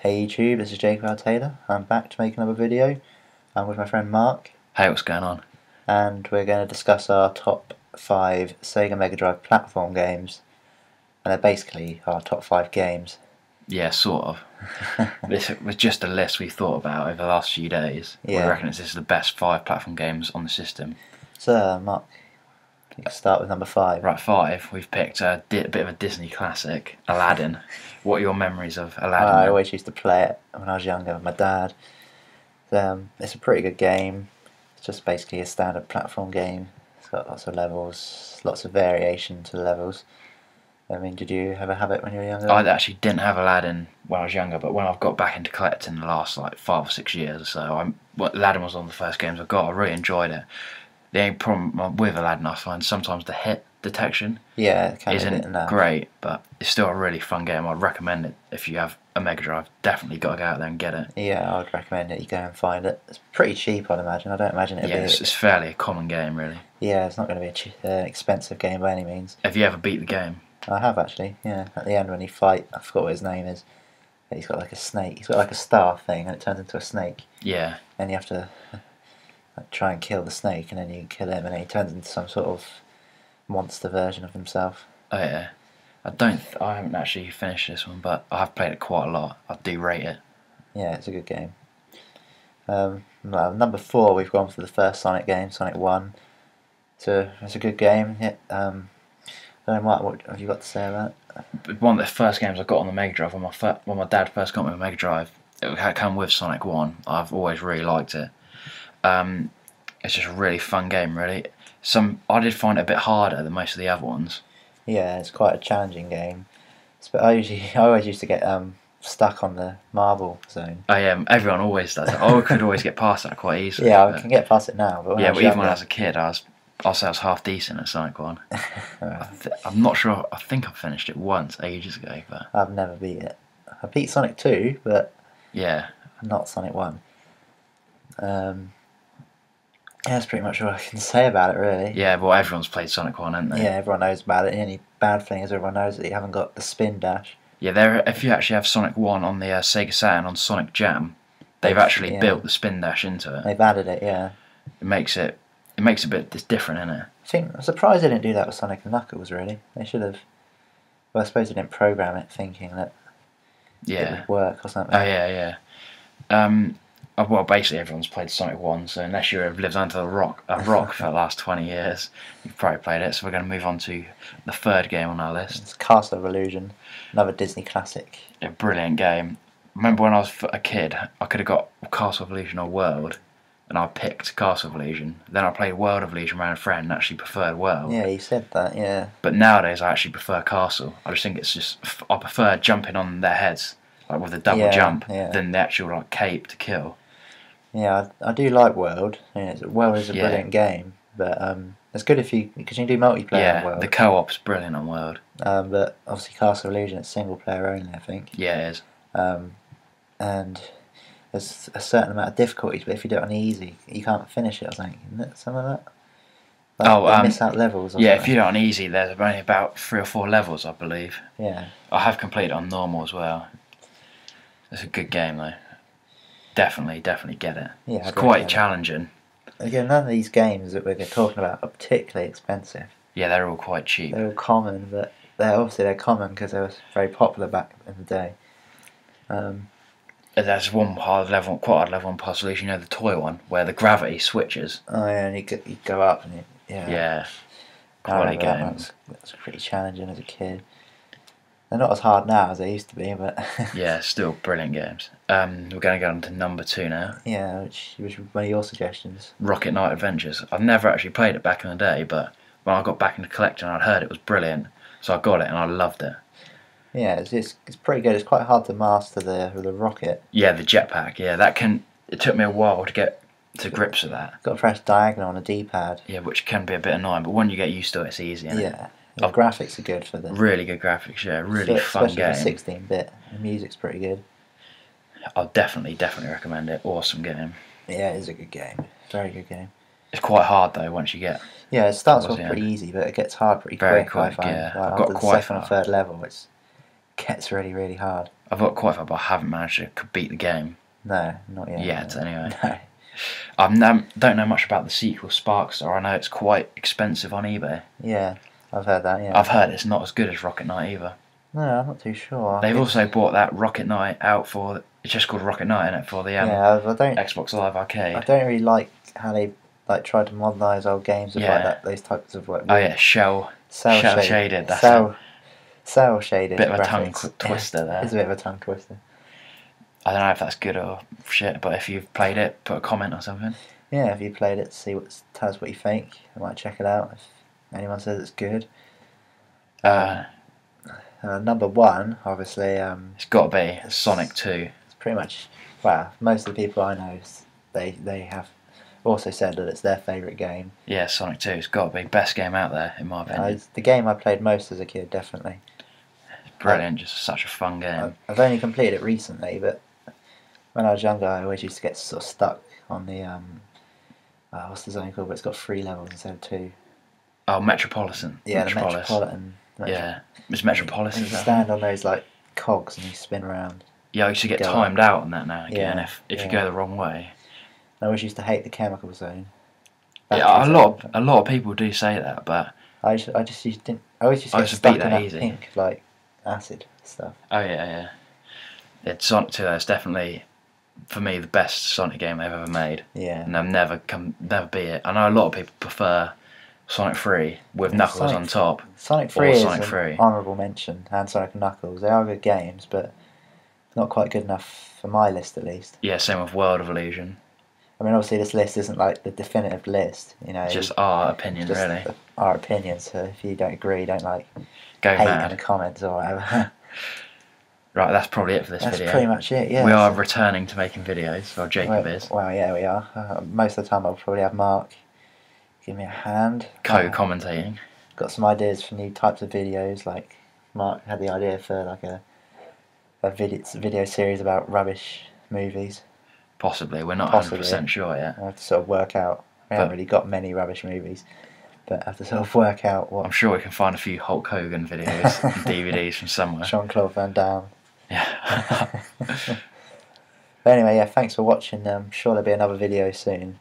Hey YouTube, this is Jacob Taylor. I'm back to make another video. I'm with my friend Mark, Hey, what's going on? and we're going to discuss our top 5 Sega Megadrive platform games. And they're basically our top 5 games. Yeah, sort of. This was just a list we thought about over the last few days. Yeah. We reckon this is the best 5 platform games on the system. So, Mark, you can start with number 5. Right, 5, we've picked a bit of a Disney classic, Aladdin. What are your memories of Aladdin? I always used to play it when I was younger with my dad. It's a pretty good game. It's just basically a standard platform game. It's got lots of levels, lots of variation to the levels. I mean, did you ever have it when you were younger? I actually didn't have Aladdin when I was younger, but when I've got back into collecting the last like 5 or 6 years or so, Aladdin was one of the first games I got. I really enjoyed it. The only problem with Aladdin, I find sometimes the hit detection isn't great, but it's still a really fun game. I'd recommend it if you have a Mega Drive. Definitely got to go out there and get it. Yeah, I'd recommend it. You go and find it. It's pretty cheap, I'd imagine. I don't imagine it'd be. It's fairly a common game, really. Yeah, it's not going to be an expensive game by any means. Have you ever beat the game? I have actually. Yeah, at the end when you fight, I forgot what his name is. But he's got like a snake. He's got like a star thing, and it turns into a snake. Yeah. And you have to try and kill the snake, and then you kill him, and then he turns into some sort of monster version of himself. Oh yeah. I haven't actually finished this one, but I have played it quite a lot. I do rate it. Yeah, it's a good game. Number 4, we've gone for the first Sonic game, Sonic 1. So it's a good game. Yeah, I don't know, what have you got to say about it? One of the first games I got on the Mega Drive, when my dad first got me a Mega Drive, it had come with Sonic 1. I've always really liked it. It's just a really fun game, really. I did find it a bit harder than most of the other ones. Yeah, it's quite a challenging game. But I always used to get stuck on the marble zone. Everyone always does it. I could always get past that quite easily. Yeah, I can get past it now. But even when I was a kid, I'll say I was half decent at Sonic 1. I'm not sure. I think I finished it once ages ago, but I've never beat it. I beat Sonic 2, but yeah, not Sonic 1. Yeah, that's pretty much all I can say about it, really. Yeah, well, everyone's played Sonic 1, haven't they? Yeah, everyone knows about it. The only bad thing is everyone knows that you haven't got the spin dash. Yeah, if you actually have Sonic 1 on the Sega Saturn on Sonic Jam, they've actually built the spin dash into it. They've added it, yeah. It makes it a bit different, isn't it? I'm surprised they didn't do that with Sonic and Knuckles, really. They should have. Well, I suppose they didn't program it thinking that it would work or something. Oh, yeah. Well, basically everyone's played Sonic 1, so unless you have lived under a rock for the last 20 years, you've probably played it. So we're going to move on to the third game on our list. It's Castle of Illusion, another Disney classic. A brilliant game. Remember when I was a kid, I could have got Castle of Illusion or World, and I picked Castle of Illusion. Then I played World of Illusion around a friend and actually preferred World. Yeah, you said that, yeah. But nowadays I actually prefer Castle. I just think I prefer jumping on their heads, like with a double jump, than the actual cape to kill. Yeah, I do like World. World is a brilliant game, but it's good because you can do multiplayer on World. The co-op's brilliant on World. But obviously Castle of Illusion, it's single player only, I think. Yeah, it is. And there's a certain amount of difficulties, but if you do it on easy, you can't finish it, I think. Isn't it something like that? Like, miss out levels or something. If you do it on easy, there's only about 3 or 4 levels, I believe. Yeah. I have completed it on normal as well. It's a good game, though. Definitely get it. Yeah, it's quite challenging. Again, none of these games that we're talking about are particularly expensive. Yeah, they're all quite cheap. They're all common, but they're common because they were very popular back in the day. There's quite hard level on Puzzles, the toy one, where the gravity switches. Oh yeah, and you go up and Yeah. Quality games. That's pretty challenging as a kid. They're not as hard now as they used to be, but yeah, still brilliant games. We're going to go on to number 2 now. Yeah, which was one of your suggestions. Rocket Knight Adventures. I've never actually played it back in the day, but when I got back into collecting, I'd heard it was brilliant, so I got it and I loved it. Yeah, it's pretty good. It's quite hard to master the rocket. Yeah, the jetpack. Yeah, it took me a while to get to grips with that. Got to press diagonal on a D-pad. Yeah, which can be a bit annoying, but when you get used to it, it's easy. Yeah. The graphics are good for this. Really good graphics, yeah. Really fun game. Especially for 16-bit. The music's pretty good. I'll definitely recommend it. Awesome game. Yeah, it is a good game. Very good game. It's quite hard though once you get. Yeah, it starts off pretty easy, but it gets hard pretty quick. I find. Yeah. Like, after the second or third level, it gets really, really hard. I've got quite far, but I haven't managed to beat the game No, not yet. yet. No. Anyway, No. I don't know much about the sequel, Sparkstar. I know it's quite expensive on eBay. Yeah, I've heard that. Yeah. I've heard it's not as good as Rocket Knight either. No, I'm not too sure. They've also brought that Rocket Knight out for. It's just called Rocket Knight, isn't it? For the yeah, I don't. Xbox Live Arcade. I don't really like how they like tried to modernise old games with like that. Those types of like. Oh yeah, shell shaded. That's cell shaded. Bit of a graphics. tongue twister there. It's a bit of a tongue twister. I don't know if that's good or shit, but if you've played it, put a comment or something. Yeah, if you played it, tell us what you think. I might check it out if anyone says it's good. Number one, obviously. It's got to be Sonic 2. It's pretty much. Well, most of the people I know, they have also said that it's their favourite game. Yeah, Sonic 2. It's got to be best game out there, in my opinion. It's the game I played most as a kid, definitely. It's brilliant, just such a fun game. I've only completed it recently, but when I was younger, I always used to get sort of stuck on the what's the zone called? But it's got 3 levels instead of 2. Oh, Metropolitan. Yeah, the Metropolitan. Yeah, it's Metropolises. You stand on those like cogs and you spin around. Yeah, I used to get timed out on that now and again if you go the wrong way. I always used to hate the chemical zone. Yeah, a lot of people do say that, but I always used to get stuck in that pink like acid stuff. Oh yeah. Sonic 2 is definitely for me the best Sonic game they've ever made. Yeah. And they'll never beat it. I know a lot of people prefer Sonic 3 with Knuckles on top. Sonic 3 is an honourable mention, and Sonic and Knuckles. They are good games, but not quite good enough for my list at least. Yeah, same with World of Illusion. I mean, obviously this list isn't like the definitive list, you know. It's just our opinion, really. Our opinion, so if you don't agree, don't like go hate mad in the comments or whatever. Right, that's probably it for this video. That's pretty much it, yeah. We are returning to making videos, or Jacob is. Well, yeah, we are. Most of the time I'll probably have Mark give me a hand. Co-commentating. Got some ideas for new types of videos, like Mark had the idea for like a video series about rubbish movies. Possibly, we're not 100% sure yet. I have to sort of work out. We haven't really got many rubbish movies, but I have to sort of work out what. I'm sure we can find a few Hulk Hogan videos and DVDs from somewhere. Jean-Claude Van Damme. Yeah. But anyway, yeah, thanks for watching. Sure there'll be another video soon.